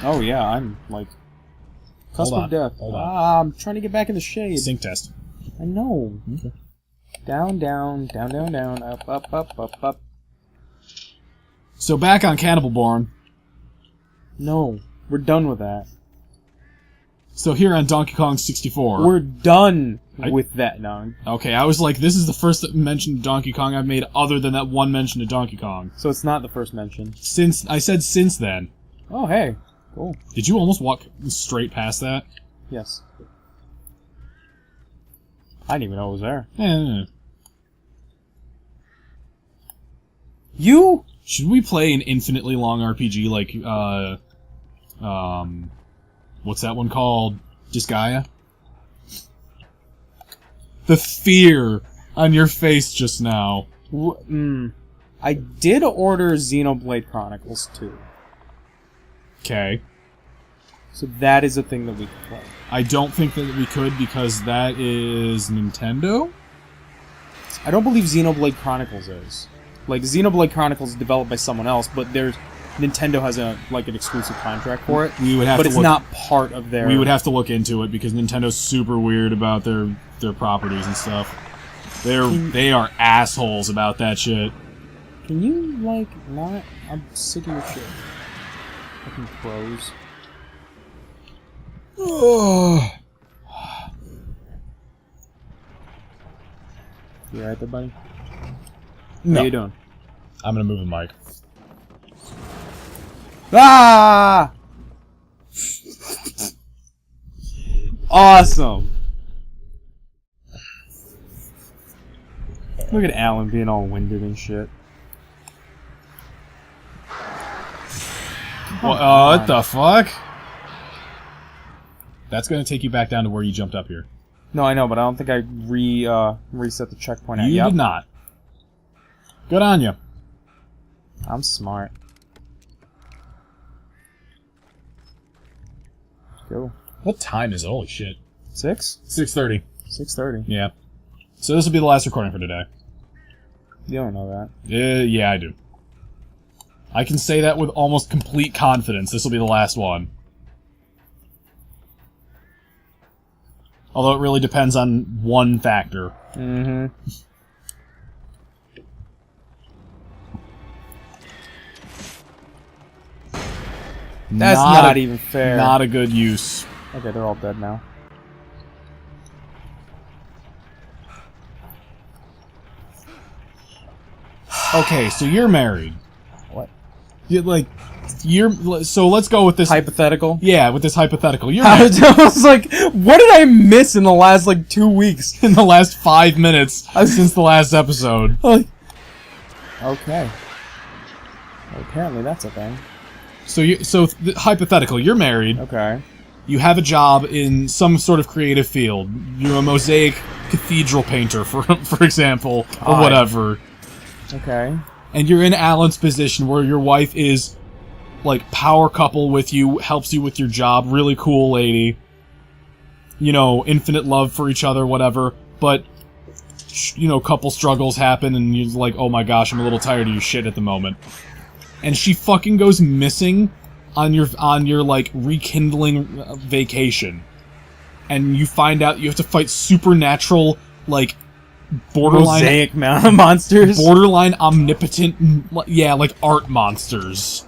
Oh yeah, I'm like cusp of death. Hold on. I'm trying to get back in the shade. Sync test. I know. Okay. Down, down, down, down, down, up, up, up, up, up. So back on Cannibal Born. No, we're done with that. So here on Donkey Kong 64. We're done with that now. Okay, I was like, this is the first mention of Donkey Kong I've made other than that one mention of Donkey Kong. So it's not the first mention. I said since then. Oh, hey. Cool. Did you almost walk straight past that? Yes. I didn't even know it was there. Yeah. You? Should we play an infinitely long RPG like, what's that one called? Disgaea? The fear on your face just now. I did order Xenoblade Chronicles 2. Okay. So that is a thing that we can play. I don't think that we could because that is Nintendo? I don't believe Xenoblade Chronicles is. Like, Xenoblade Chronicles is developed by someone else, but Nintendo has an exclusive contract for it. We would have but to it's not part of their... We would have to look into it because Nintendo's super weird about their properties and stuff. They are assholes about that shit. Can you, like, not... I'm sick of your shit. Fucking pros. Oh. You alright there, buddy? No. How you doing? I'm gonna move the mic. Ah! Awesome! Look at Alan being all winded and shit. What the fuck? That's gonna take you back down to where you jumped up here. No, I know, but I don't think I reset the checkpoint. You did not. Good on you. I'm smart. Go. What time is it? Holy shit. 6? 6:30. 6:30. Yeah. So this will be the last recording for today. You don't know that. Yeah, I do. I can say that with almost complete confidence. This will be the last one. Although it really depends on one factor. Mm-hmm. That's not even fair. Not a good use. Okay, they're all dead now. Okay, so you're married. What? So let's go with this hypothetical. Yeah, with this hypothetical. I was like, what did I miss in the last 2 weeks? In the last 5 minutes since the last episode. Okay. Well, apparently that's a thing. So hypothetical. You're married. Okay. You have a job in some sort of creative field. You're a mosaic cathedral painter, for example, or whatever. Okay. And you're in Alan's position where your wife is, power couple with you, helps you with your job, really cool lady. You know, infinite love for each other, whatever. But, couple struggles happen and you're like, oh my gosh, I'm a little tired of your shit at the moment. And she fucking goes missing on your rekindling vacation. And you find out you have to fight supernatural, borderline... Mosaic monsters? Borderline omnipotent, art monsters.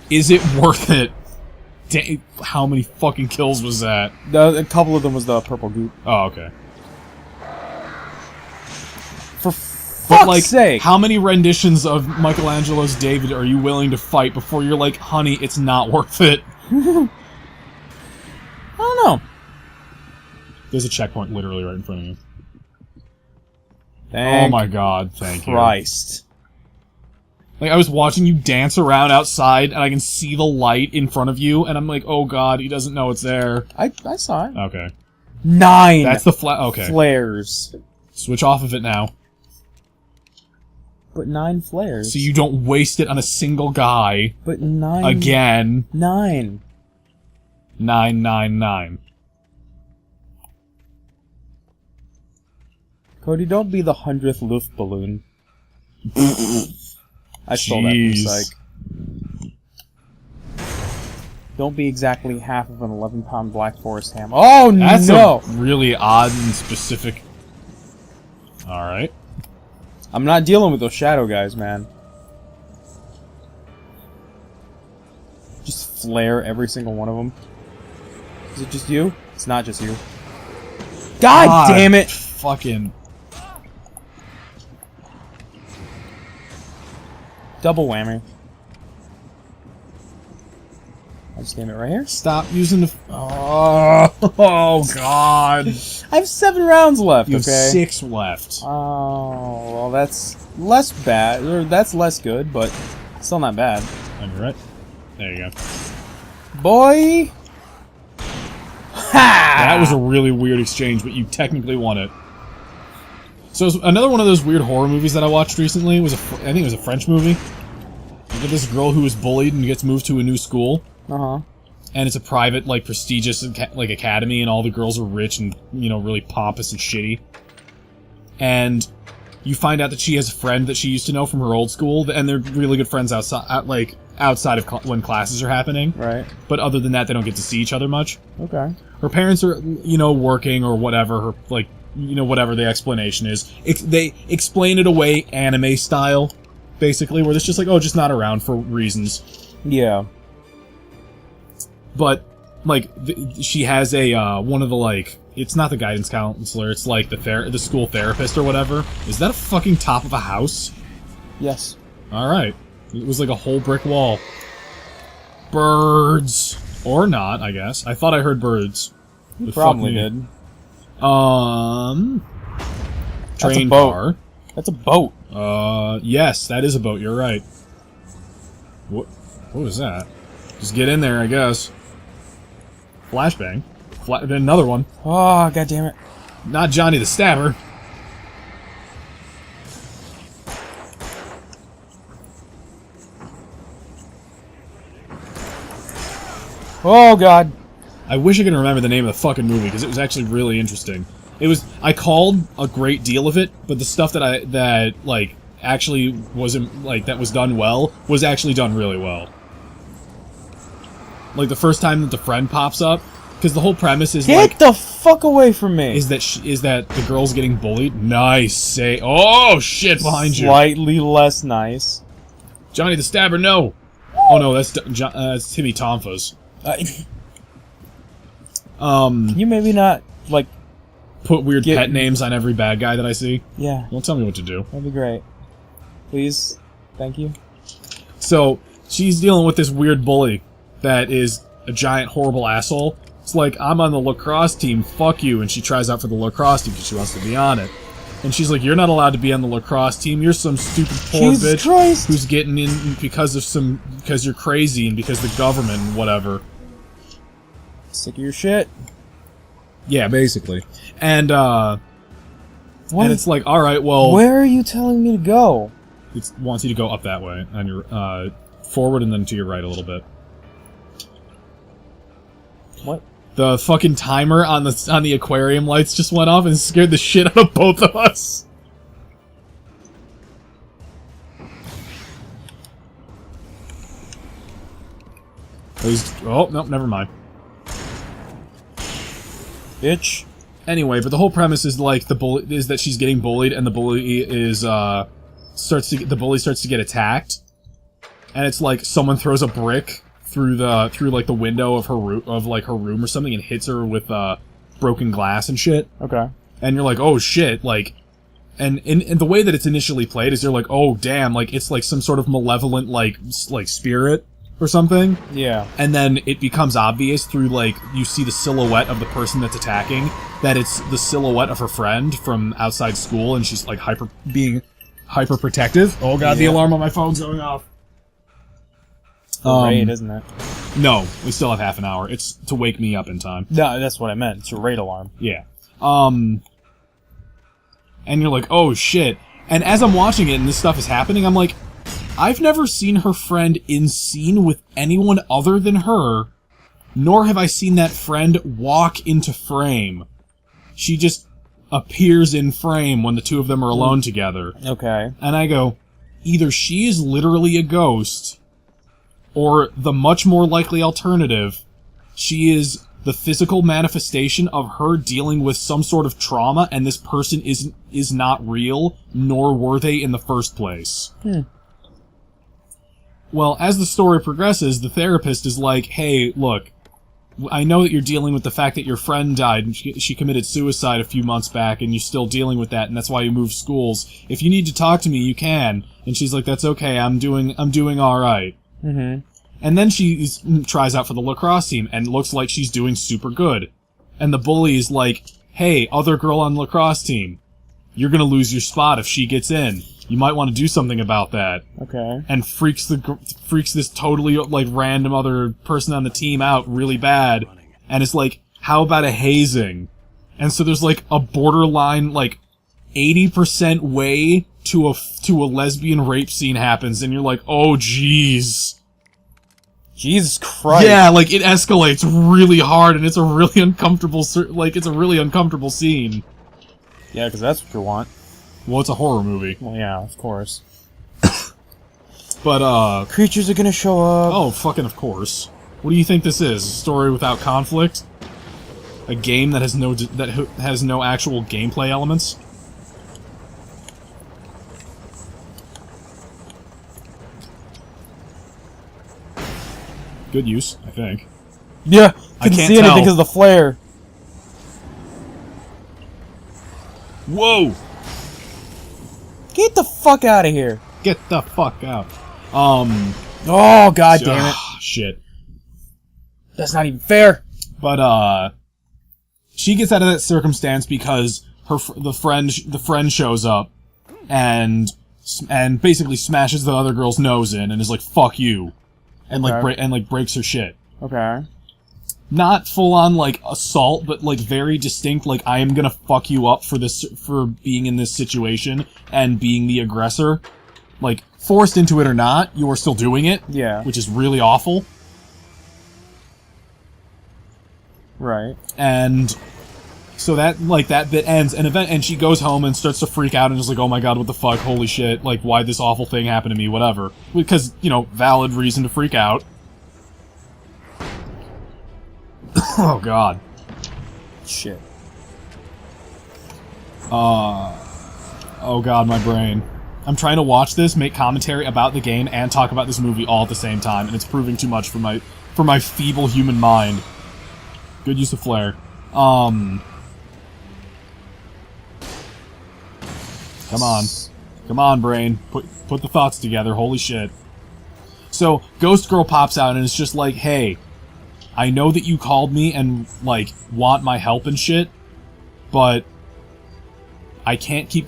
Is it worth it? How many fucking kills was that? A couple of them was the purple goop. Oh, okay. For fuck's sake! How many renditions of Michelangelo's David are you willing to fight before you're like, honey, it's not worth it? I don't know. There's a checkpoint literally right in front of you. Thank oh my god, thank you. Christ. I was watching you dance around outside, and I can see the light in front of you, and I'm like, oh god, he doesn't know it's there. I saw it. Okay. 9 That's the okay. flares. Switch off of it now. But 9 flares. So you don't waste it on a single guy. But 9... Again. 9. 999. Cody, don't be the 100th Luft balloon. I stole that from Psych. Don't be exactly half of an 11-pound Black Forest ham. Oh, That's no! a really odd and specific... Alright. I'm not dealing with those shadow guys, man. Just flare every single one of them. Is it just you? It's not just you. God damn it! Fucking... Double whammy. I'll just aim it right here. Stop using the... Oh, God. I have 7 rounds left, You have okay? 6 left. Oh, well, that's less bad. Or that's less good, but still not bad. And you're right. There you go. Boy! Ha! That was a really weird exchange, but you technically won it. So another one of those weird horror movies that I watched recently was I think it was a French movie. You get this girl who was bullied and gets moved to a new school. Uh-huh. And it's a private, like, prestigious, like, academy, and all the girls are rich and, you know, really pompous and shitty. And you find out that she has a friend that she used to know from her old school, and they're really good friends outside of when classes are happening. Right. But other than that, they don't get to see each other much. Okay. Her parents are, you know, working or whatever, her, like, you know, whatever the explanation is. They explain it away anime style, basically, where it's just like, oh, just not around for reasons. Yeah. But, like, she has a, one of the, like, it's not the guidance counselor, it's like the school therapist or whatever. Is that a fucking top of a house? Yes. Alright. It was like a whole brick wall. Birds. Or not, I guess. I thought I heard birds. You probably did. Train boat. car. That's a boat. Yes, that is a boat, you're right. What was that? Just get in there, I guess. Flashbang. Another one. Oh, god damn it. Not Johnny the Stabber. Oh, god. I wish I could remember the name of the fucking movie, because it was actually really interesting. I called a great deal of it, but the stuff that like, actually wasn't, like, that was done well, was actually done really well. Like, the first time that the friend pops up, because the whole premise is, Get the fuck away from me! Is that the girl's getting bullied? Nice, say... Oh, shit, behind you! Slightly less nice. Johnny the Stabber, no! Oh no, that's Timmy Tomfas. Can you maybe not, like... Put weird pet names on every bad guy that I see? Yeah. Don't tell me what to do. That'd be great. Please. Thank you. So, she's dealing with this weird bully that is a giant, horrible asshole. It's like, I'm on the lacrosse team, fuck you, and she tries out for the lacrosse team because she wants to be on it. And she's like, you're not allowed to be on the lacrosse team, you're some stupid poor Jesus bitch Christ. who's getting in because you're crazy and because the government and whatever. Sick of your shit. Yeah, basically. And, What? and it's like, alright, well... Where are you telling me to go? It wants you to go up that way, on your, forward and then to your right a little bit. What? The fucking timer on the aquarium lights just went off and scared the shit out of both of us. Oh, no, never mind. Bitch. Anyway, but the whole premise is like is that she's getting bullied and the bully is starts to get attacked. And it's like someone throws a brick through like the window of her room or something and hits her with broken glass and shit. Okay. And you're like, "Oh shit," like and the way that it's initially played is you're like, "Oh damn," like it's like some sort of malevolent like spirit or something. Yeah. And then it becomes obvious through, like, you see the silhouette of the person that's attacking, that it's the silhouette of her friend from outside school, and she's, like, being hyper protective. Oh god, the alarm on my phone's going off. Raid, isn't it? No, we still have half an hour. It's to wake me up in time. No, that's what I meant. It's your raid alarm. Yeah. And you're like, oh shit. And as I'm watching it and this stuff is happening, I'm like, I've never seen her friend in scene with anyone other than her, nor have I seen that friend walk into frame. She just appears in frame when the two of them are alone together. Okay. And I go, either she is literally a ghost, or the much more likely alternative, she is the physical manifestation of her dealing with some sort of trauma, and this person is not real, nor were they in the first place. Well, as the story progresses, the therapist is like, hey, look, I know that you're dealing with the fact that your friend died, and she committed suicide a few months back, and you're still dealing with that, and that's why you moved schools. If you need to talk to me, you can. And she's like, that's okay, I'm doing alright. Mm-hmm. And then she tries out for the lacrosse team, and looks like she's doing super good. And the bully is like, hey, other girl on the lacrosse team, you're gonna lose your spot if she gets in. You might want to do something about that. Okay. And freaks this totally, like, random other person on the team out really bad. And it's like, how about a hazing? And so there's, like, a borderline, like, 80% way to a lesbian rape scene happens, and you're like, oh, jeez. Jesus Christ. Yeah, like, it escalates really hard, and it's a really uncomfortable, scene. Yeah, because that's what you want. Well, it's a horror movie. Well, yeah, of course. But, creatures are gonna show up. oh, fucking of course. What do you think this is? A story without conflict? A game that has no actual gameplay elements? Good use, I think. Yeah, I couldn't can't see tell. anything because of the flare. Whoa! Get the fuck out of here. Get the fuck out. Oh, god damn it. Shit. That's not even fair. But, she gets out of that circumstance because the friend shows up and basically smashes the other girl's nose in and is like, fuck you. And Okay. breaks her shit. Okay. Not full on, like, assault, but, like, very distinct, like, I am gonna fuck you up for being in this situation and being the aggressor. Like, forced into it or not, you are still doing it. Yeah. Which is really awful. Right. And so that bit ends, and she goes home and starts to freak out and is like, oh my god, what the fuck, holy shit, like, why'd this awful thing happen to me, whatever. Because, you know, valid reason to freak out. Oh god. Shit. Oh god, my brain. I'm trying to watch this, make commentary about the game, and talk about this movie all at the same time, and it's proving too much for my feeble human mind. Good use of flair. Come on. Come on, brain. Put the thoughts together, holy shit. So, Ghost Girl pops out and it's just like, hey, I know that you called me and, like, want my help and shit, but I can't keep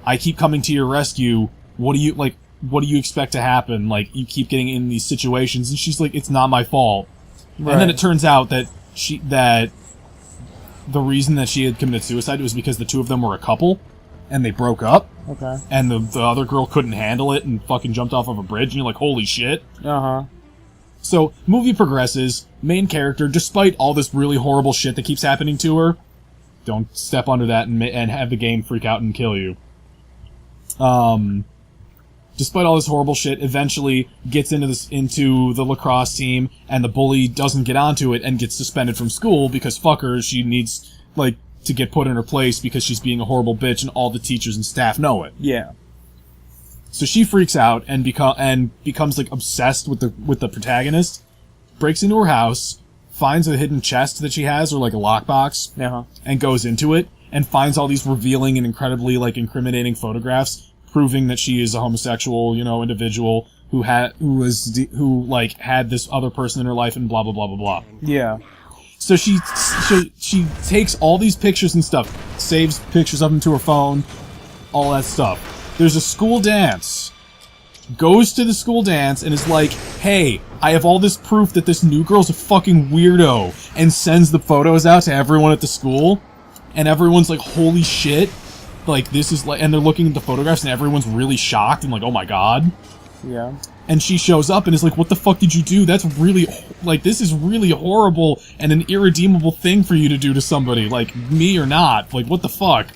I keep coming to your rescue. What do you expect to happen? Like, you keep getting in these situations. And she's like, it's not my fault. Right. And then it turns out that the reason that she had committed suicide was because the two of them were a couple, and they broke up, Okay. and the other girl couldn't handle it and fucking jumped off of a bridge, and you're like, holy shit. Uh-huh. So, movie progresses, main character, despite all this really horrible shit that keeps happening to her, don't step under that and have the game freak out and kill you. Despite all this horrible shit, eventually gets into the lacrosse team, and the bully doesn't get onto it and gets suspended from school because fuck her, she needs, like, to get put in her place because she's being a horrible bitch and all the teachers and staff know it. Yeah. So she freaks out and becomes like obsessed with the protagonist, breaks into her house, finds a hidden chest that she has, or like a lockbox, Uh-huh. and goes into it, and finds all these revealing and incredibly, like, incriminating photographs proving that she is a homosexual, you know, individual who had this other person in her life and blah blah blah blah blah. Yeah. So she takes all these pictures and stuff, saves pictures of them to her phone, all that stuff. There's a school dance. Goes to the school dance and is like, hey, I have all this proof that this new girl's a fucking weirdo, and sends the photos out to everyone at the school, and everyone's like, holy shit, like, this is like, and they're looking at the photographs and everyone's really shocked and like, oh my god. Yeah. And she shows up and is like, what the fuck did you do? That's really, like, this is really horrible and an irredeemable thing for you to do to somebody. Like, me or not. Like, what the fuck?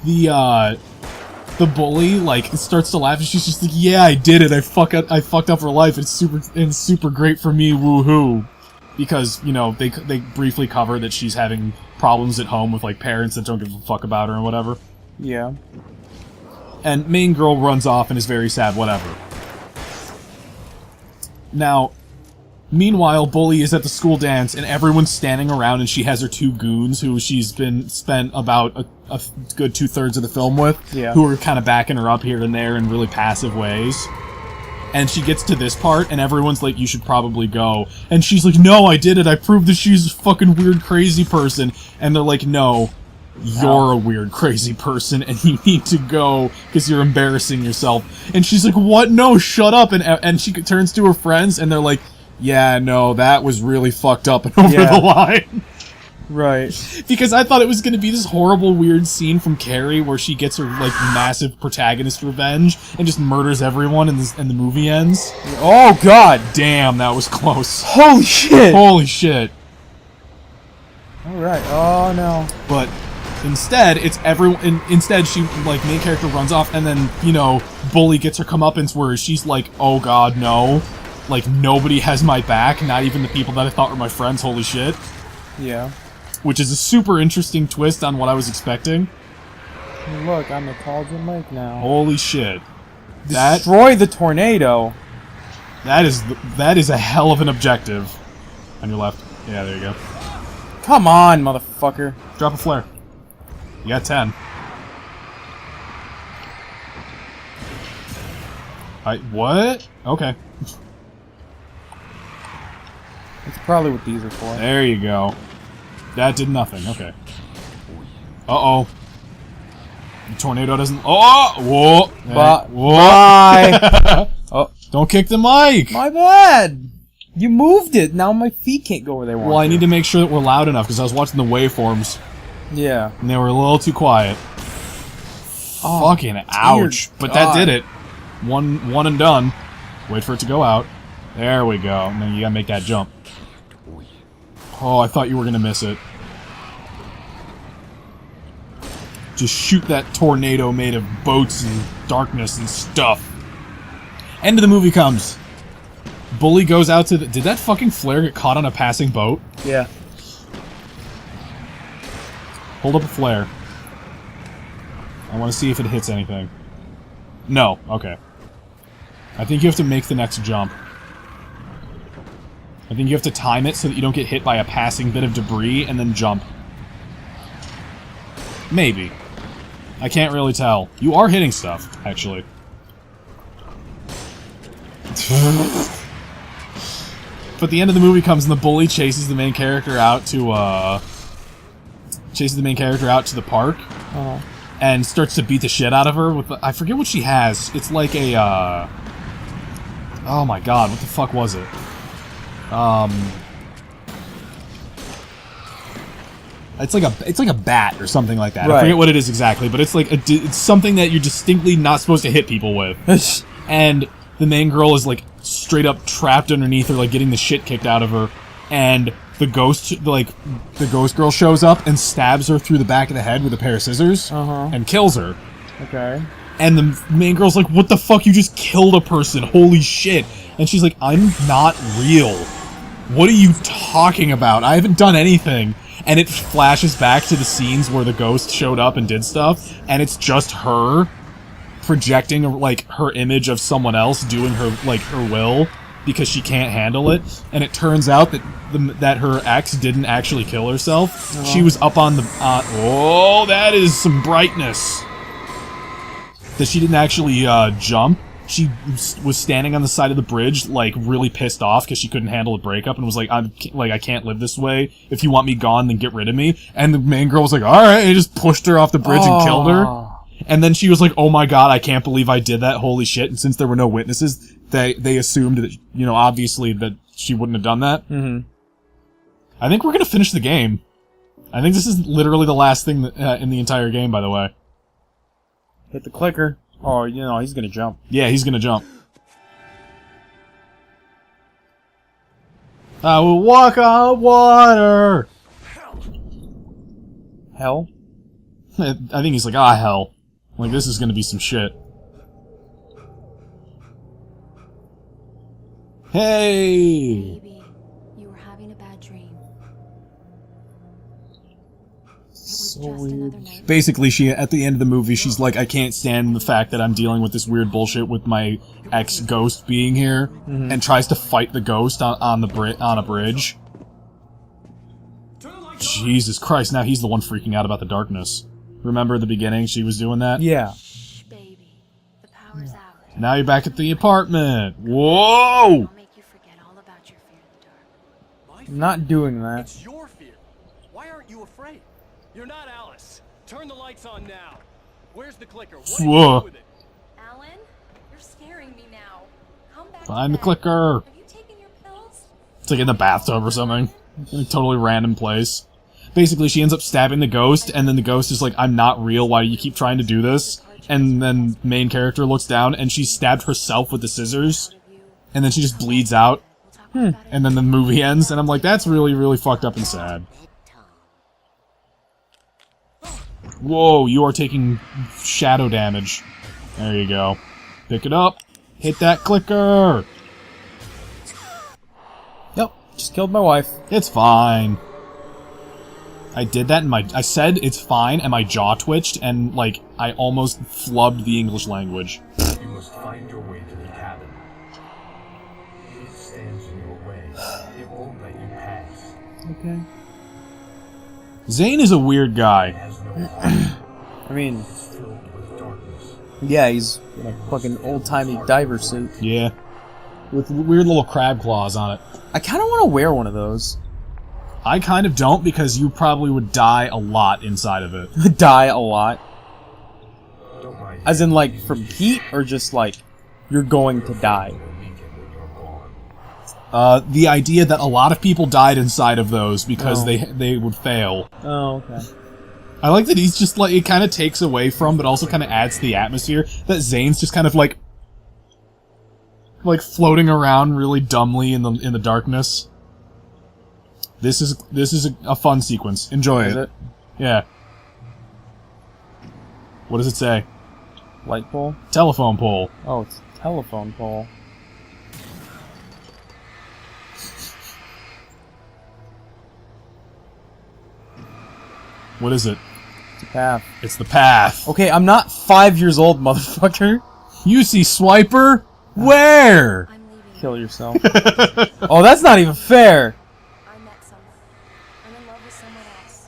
The bully, like, starts to laugh and she's just like, yeah, I did it. I fucked up her life. It's super great for me. Woohoo. Because, you know, they briefly cover that she's having problems at home with, like, parents that don't give a fuck about her and whatever. Yeah. And main girl runs off and is very sad, whatever. Now, meanwhile, Bully is at the school dance and everyone's standing around and she has her two goons who she's spent about a good 2/3 of the film with. Yeah. Who are kind of backing her up here and there in really passive ways. And she gets to this part and everyone's like, you should probably go. And she's like, no, I did it. I proved that she's a fucking weird, crazy person. And they're like, no. You're a weird, crazy person, and you need to go because you're embarrassing yourself. And she's like, what? No, shut up. And she turns to her friends, and they're like, yeah, no, that was really fucked up and over the line. Right. Because I thought it was going to be this horrible, weird scene from Carrie where she gets her, like, massive protagonist revenge and just murders everyone, and the movie ends. Oh, God! Damn, that was close. Holy shit! Holy shit. Alright, oh no. But instead, it's everyone. Instead, she, like, main character runs off, and then, you know, Bully gets her comeuppance where she's like, oh god, no. Like, nobody has my back, not even the people that I thought were my friends, holy shit. Yeah. Which is a super interesting twist on what I was expecting. Look, I'm a Cauldron Lake now. Holy shit. Destroy the tornado! That is a hell of an objective. On your left. Yeah, there you go. Come on, motherfucker. Drop a flare. You got 10. What? Okay. That's probably what these are for. There you go. That did nothing. Okay. Uh-oh. The tornado doesn't... Oh! Whoa! Whoa! Bye! Oh. Don't kick the mic! My bad! You moved it! Now my feet can't go where they want Well, I need to make sure that we're loud enough, because I was watching the waveforms. Yeah. And they were a little too quiet. Oh, fucking ouch. dear But God. that did it. One and done. Wait for it to go out. There we go. And then you gotta make that jump. Oh, I thought you were gonna miss it. Just shoot that tornado made of boats and darkness and stuff. End of the movie comes. Bully goes out to the... Did that fucking flare get caught on a passing boat? Yeah. Hold up a flare. I want to see if it hits anything. No. Okay. I think you have to make the next jump. I think you have to time it so that you don't get hit by a passing bit of debris and then jump. Maybe. I can't really tell. You are hitting stuff, actually. But the end of the movie comes and the bully chases the main character out to, the park. Uh-huh. And starts to beat the shit out of her with... I forget what she has. It's like a, oh my god, what the fuck was it? It's like a bat or something like that. Right. I forget what it is exactly, but it's like it's something that you're distinctly not supposed to hit people with. And the main girl is like straight up trapped underneath her, like getting the shit kicked out of her. And the ghost girl shows up and stabs her through the back of the head with a pair of scissors and kills her. Okay. And the main girl's like, what the fuck? You just killed a person. Holy shit. And she's like, I'm not real. What are you talking about? I haven't done anything. And it flashes back to the scenes where the ghost showed up and did stuff, and it's just her projecting, like, her image of someone else doing her, like, her will, because she can't handle it. And it turns out that that her ex didn't actually kill herself. Oh. She was up on the... oh, that is some brightness. That she didn't actually jump. She was standing on the side of the bridge, like, really pissed off because she couldn't handle a breakup and was like, I can't live this way. If you want me gone, then get rid of me. And the main girl was like, alright, and just pushed her off the bridge and killed her. And then she was like, oh my god, I can't believe I did that, holy shit. And since there were no witnesses, they assumed that, you know, obviously that she wouldn't have done that. Mm-hmm. I think we're gonna finish the game. I think this is literally the last thing in the entire game, by the way. Hit the clicker. Oh, you know, he's gonna jump. Yeah, he's gonna jump. I will walk on water! Hell? I think he's like, ah, hell. Like, this is gonna be some shit. Hey! Baby, you were having a bad dream. It was So just weird. another night. Basically, at the end of the movie, she's like, I can't stand the fact that I'm dealing with this weird bullshit with my ex-ghost being here, and tries to fight the ghost on a bridge. Jesus Christ, now he's the one freaking out about the darkness. Remember at the beginning she was doing that? Yeah. Shh, baby. The power's out. Now you're back at the apartment. Whoa! I'll make you forget all about your fear in the dark. I'm not doing that. It's your fear. Why aren't you afraid? You're not Alice. Turn the lights on now. Where's the clicker? What do you Whoa. do with it? Alan, you're scaring me now. Come back. Find to the bed. clicker. Have you taken your pills? It's like in the bathtub or something. In a totally random place. Basically, she ends up stabbing the ghost, and then the ghost is like, I'm not real, why do you keep trying to do this? And then main character looks down, and she stabbed herself with the scissors, and then she just bleeds out, We'll talk about it. and then the movie ends, and I'm like, that's really, really fucked up and sad. Whoa, you are taking shadow damage. There you go. Pick it up. Hit that clicker. Yep. Just killed my wife. It's fine. I did that I said it's fine, and my jaw twitched, and, like, I almost flubbed the English language. You must find your way to the cabin. It stands in your way. It won't let you pass. Okay. Zane is a weird It guy. has no heart. I mean, It's filled with darkness. yeah, he's in a fucking old-timey diver suit. Yeah. With weird little crab claws on it. I kind of want to wear one of those. I kind of don't, because you probably would die a lot inside of it. Die a lot. Don't mind As in, like, from heat, or just, like, you're going to die? the weekend when you're gone. The idea that a lot of people died inside of those because Oh. they would fail. Oh, okay. I like that he's just like, it kind of takes away from, but also kind of adds to the atmosphere, that Zane's just kind of like floating around really dumbly in the darkness. This is a fun sequence. Enjoy Is it. it? Yeah. What does it say? Light pole? Telephone pole. Oh, it's a telephone pole. What is it? It's a path. It's the path. Okay, I'm not 5 years old, motherfucker. You see Swiper? Where? I'm leaving. Kill yourself. Oh, that's not even fair. I met someone. I'm in love with someone else.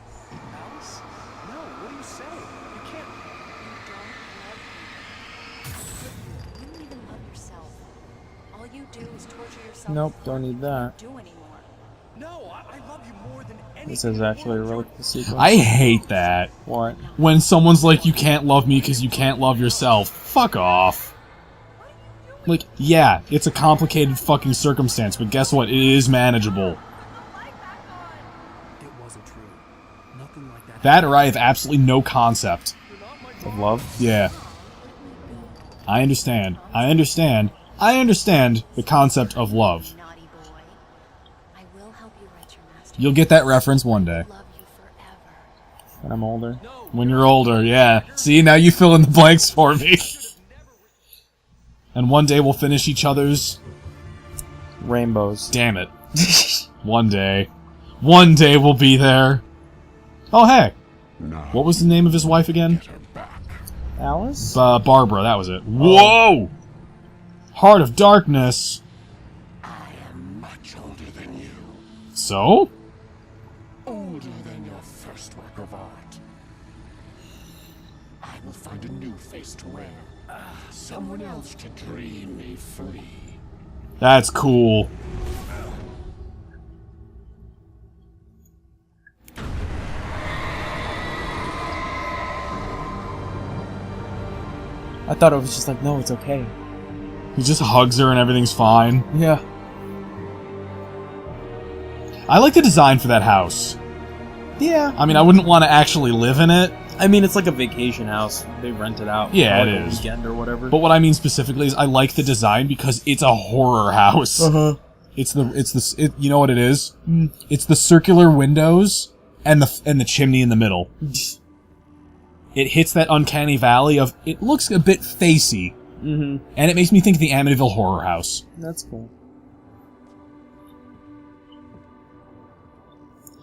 Alice? No, what are you saying? You can't. You don't love me. You don't even love yourself. All you do is torture yourself. Nope, with don't what need you that. can't do anymore. No, I love you more than anything. This is actually a really cool sequence. I hate that. What? When someone's like, you can't love me because you can't love yourself. Fuck off. Like, yeah, it's a complicated fucking circumstance, but guess what? It is manageable. It wasn't true. Nothing like that. That or I have absolutely no concept. You're not my Of daughter. love? Yeah. I understand. I understand. I understand the concept of love. Naughty boy. I will help you write your masterpiece. You'll get that reference one day. Love you forever. When I'm older. No. When you're older, yeah. See, now you fill in the blanks for me. And one day we'll finish each other's... Rainbows. Damn it. One day. One day we'll be there. Oh, hey. What was the name of his wife again? Alice? Barbara, that was it. Whoa! Heart of Darkness. I am much older than you. So? Older than your first work of art. I will find a new face to wear. Someone else to dream me free. That's cool. I thought it was just like, no, it's okay. He just hugs her and everything's fine. Yeah. I like the design for that house. Yeah. I mean, I wouldn't want to actually live in it, I mean, it's like a vacation house. They rent it out. Yeah, for it like is. a weekend or whatever. But what I mean specifically is I like the design because it's a horror house. Uh-huh. You know what it is? It's the circular windows and the chimney in the middle. It hits that uncanny valley of, it looks a bit facey. Mm-hmm. And it makes me think of the Amityville Horror House. That's cool.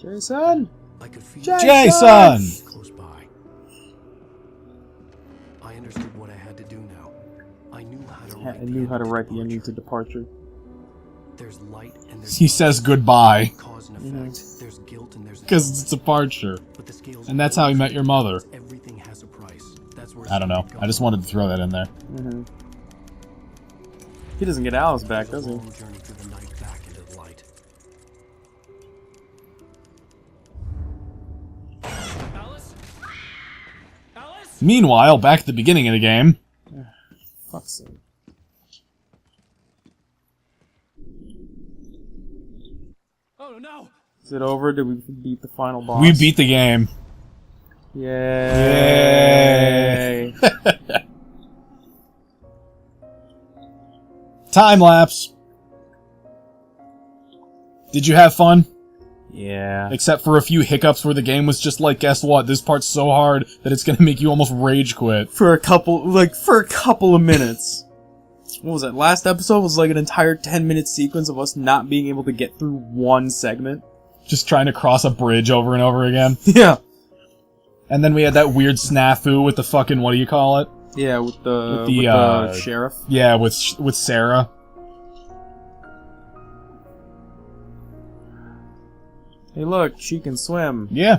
Jason! I could feel Jason! close by. I understood what I had to do now. I knew how to I knew how to write the ending to Departure. There's light and there's He says goodbye. cause and effect. There's guilt and there's Because it's departure. but the scales And that's how he met your mother. everything has a price. That's where I don't know. I just wanted to throw that in there. Mm-hmm. He doesn't get Alice back, does he? long journey through the night back into the light. Alice? Alice? Meanwhile, back at the beginning of the game, Fuck's sake. Oh no! Is it over? Did we beat the final boss? we beat the game. Yay! Time lapse. Did you have fun? Yeah. Except for a few hiccups where the game was just like, guess what? This part's so hard that it's gonna make you almost rage quit. For a couple of minutes. What was it? Last episode was like an entire 10-minute sequence of us not being able to get through one segment. Just trying to cross a bridge over and over again. Yeah. And then we had that weird snafu with the fucking, what do you call it? Yeah, with the sheriff. Yeah, with Sarah. Hey, look, she can swim. Yeah.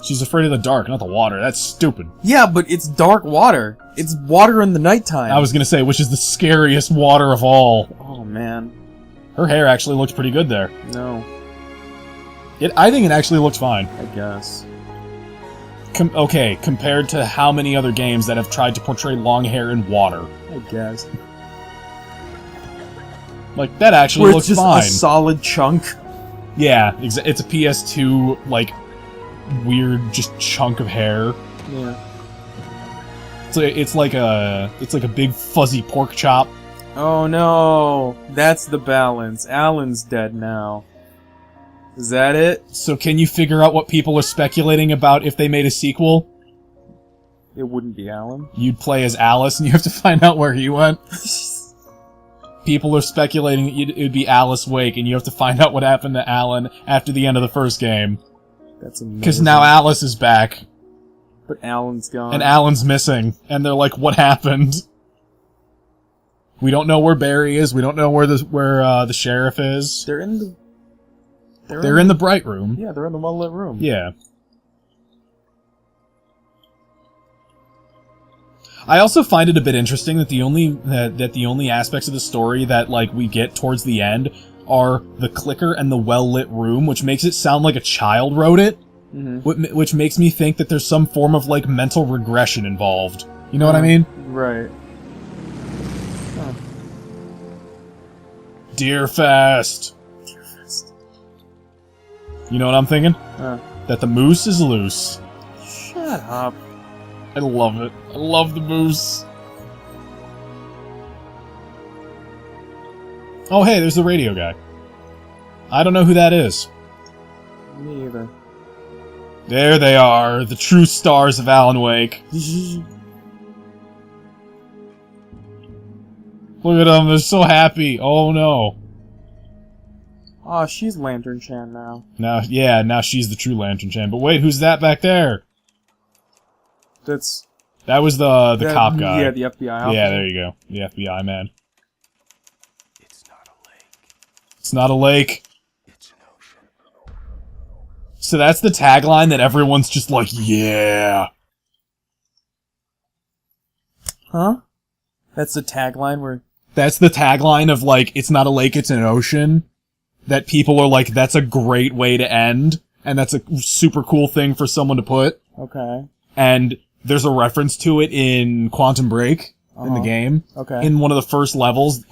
She's afraid of the dark, not the water. That's stupid. Yeah, but it's dark water. It's water in the nighttime. I was gonna say, which is the scariest water of all. Oh, man. Her hair actually looks pretty good there. No, I think it actually looks fine. I guess. Okay, compared to how many other games that have tried to portray long hair in water. I guess. Like, that actually Where looks it's just fine. a solid chunk. Yeah, it's a PS2, like, weird, just chunk of hair. Yeah. It's like a big fuzzy pork chop. Oh no, that's the balance. Alan's dead now. Is that it? So can you figure out what people are speculating about if they made a sequel? It wouldn't be Alan. You'd play as Alice, and you have to find out where he went. People are speculating it would be Alice Wake, and you have to find out what happened to Alan after the end of the first game. That's amazing. Because now Alice is back, But Alan's gone. and Alan's missing, and they're like, what happened? We don't know where Barry is, we don't know where the sheriff is. They're in the... They're in the bright room. Yeah, they're in the well-lit room. Yeah. I also find it a bit interesting that the only aspects of the story that like we get towards the end are the clicker and the well-lit room, which makes it sound like a child wrote it, which makes me think that there's some form of like mental regression involved. You know what I mean? Right. Deerfest. You know what I'm thinking? That the moose is loose. Shut up. I love it. I love the moose. Oh, hey, there's the radio guy. I don't know who that is. Me either. There they are, the true stars of Alan Wake. Look at them, they're so happy. Oh no. Oh, she's Lantern Chan now. Now she's the true Lantern Chan. But wait, who's that back there? That was the cop guy. Yeah, the FBI officer. Yeah, there you go. The FBI man. It's not a lake. It's not a lake. It's an ocean. So that's the tagline that everyone's just like, yeah. Huh? That's the tagline where... That's the tagline of, like, it's not a lake, it's an ocean. That people are like, that's a great way to end. And that's a super cool thing for someone to put. Okay. And there's a reference to it in Quantum Break, in the game. Okay. In one of the first levels.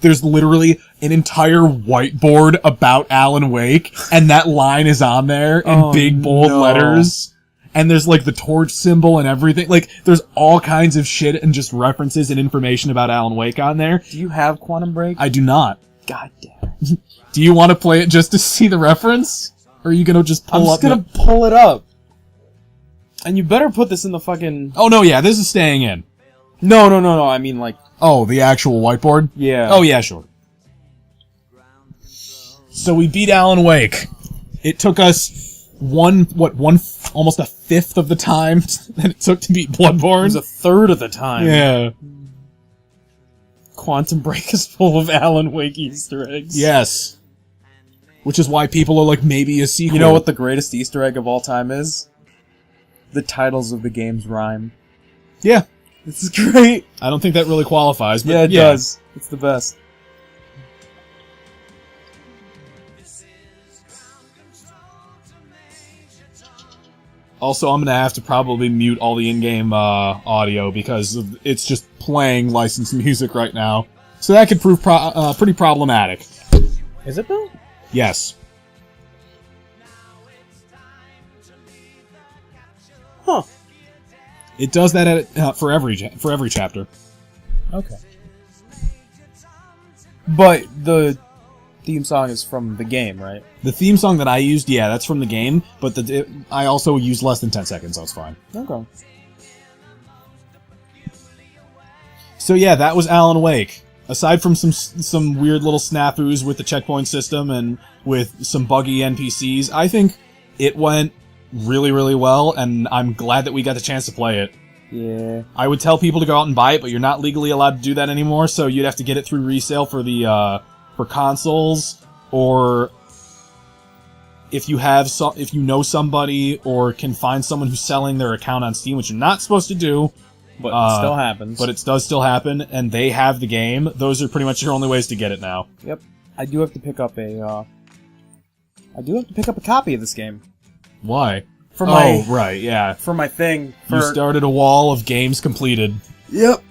There's literally an entire whiteboard about Alan Wake, and that line is on there in big bold letters. and there's like the torch symbol and everything. Like, there's all kinds of shit and just references and information about Alan Wake on there. Do you have Quantum Break? I do not. God damn it. Do you want to play it just to see the reference? Or are you gonna just pull up? I'm just gonna pull it up. And you better put this in the fucking... Oh, no, yeah, this is staying in. No, I mean, like... Oh, the actual whiteboard? Yeah. Oh, yeah, sure. So we beat Alan Wake. It took us almost a fifth of the time that it took to beat It Bloodborne. was a third of the time. Yeah. Quantum Break is full of Alan Wake Easter eggs. Yes. Which is why people are like, maybe a sequel. You know what the greatest Easter egg of all time is? The titles of the games rhyme. Yeah. This is great. I don't think that really qualifies, but Yeah, it does. It's the best. Also, I'm gonna have to probably mute all the in-game audio because it's just playing licensed music right now. So that could prove pretty problematic. Is it though? Yes. Huh. It does that for every chapter. Okay. But the theme song is from the game, right? The theme song that I used, yeah, that's from the game, but I also used less than 10 seconds, so it's fine. Okay. So yeah, that was Alan Wake. Aside from some weird little snafus with the checkpoint system and with some buggy NPCs, I think it went really, really well, and I'm glad that we got the chance to play it. Yeah. I would tell people to go out and buy it, but you're not legally allowed to do that anymore, so you'd have to get it through resale for the for consoles, or if you know somebody or can find someone who's selling their account on Steam, which you're not supposed to do, But it still happens. but it does still happen, and they have the game. Those are pretty much your only ways to get it now. Yep. I do have to pick up a copy of this game. Why? For my right, yeah. for my thing. You started a wall of games completed. Yep.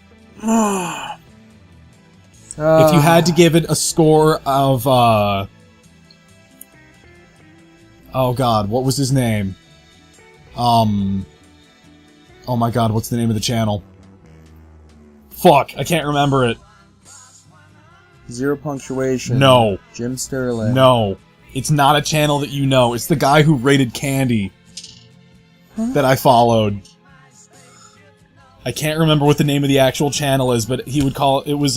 If you had to give it a score of, oh god, what was his name? Oh my god, what's the name of the channel? Fuck, I can't remember it. Zero Punctuation. No. Jim Sterling. No. It's not a channel that you know. It's the guy who rated Candy that I followed. I can't remember what the name of the actual channel is, but he would call it was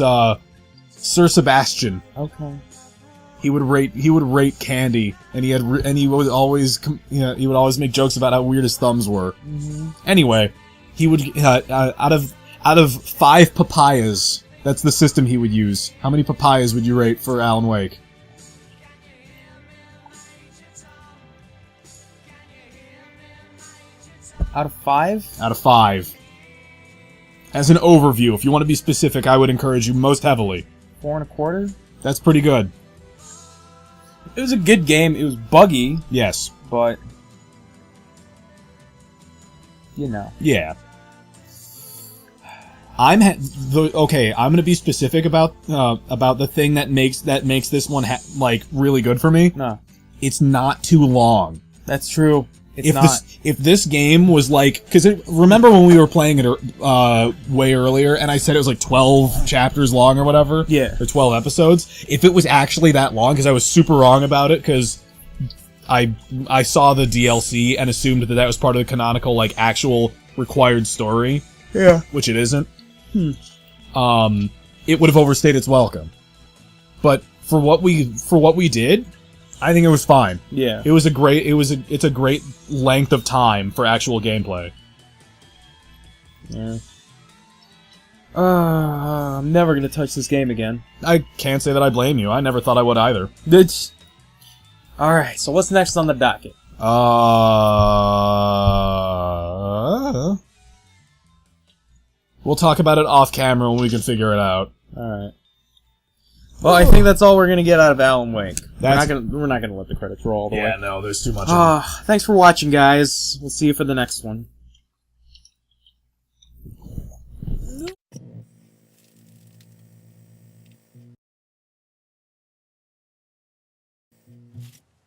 Sir Sebastian. Okay. He would rate Candy, and he would always make jokes about how weird his thumbs were. Mm-hmm. Anyway, he would out of 5 papayas, that's the system he would use. How many papayas would you rate for Alan Wake? Out of 5? Out of 5. As an overview, if you want to be specific, I would encourage you most heavily. 4 1/4? That's pretty good. It was a good game. It was buggy, Yes. but you know. Yeah. I'm gonna be specific about the thing that makes this one really good for me. No, It's not too long. that's true. It's if not. if this game was like, because remember when we were playing it way earlier, and I said it was like 12 chapters long or whatever, Yeah. or 12 episodes. If it was actually that long, because I was super wrong about it, because I saw the DLC and assumed that was part of the canonical actual required story. Yeah. Which it isn't. It would have overstayed its welcome. But for what we did, I think it was fine. Yeah. It's a great length of time for actual gameplay. Yeah. I'm never gonna touch this game again. I can't say that I blame you. I never thought I would either. Alright, so what's next on the docket? We'll talk about it off camera when we can figure it out. Alright. Well, I think that's all we're gonna get out of Alan Wake. That's- We're not gonna let the credits roll all the way. no, there's too much. Thanks for watching, guys. We'll see you for the next one.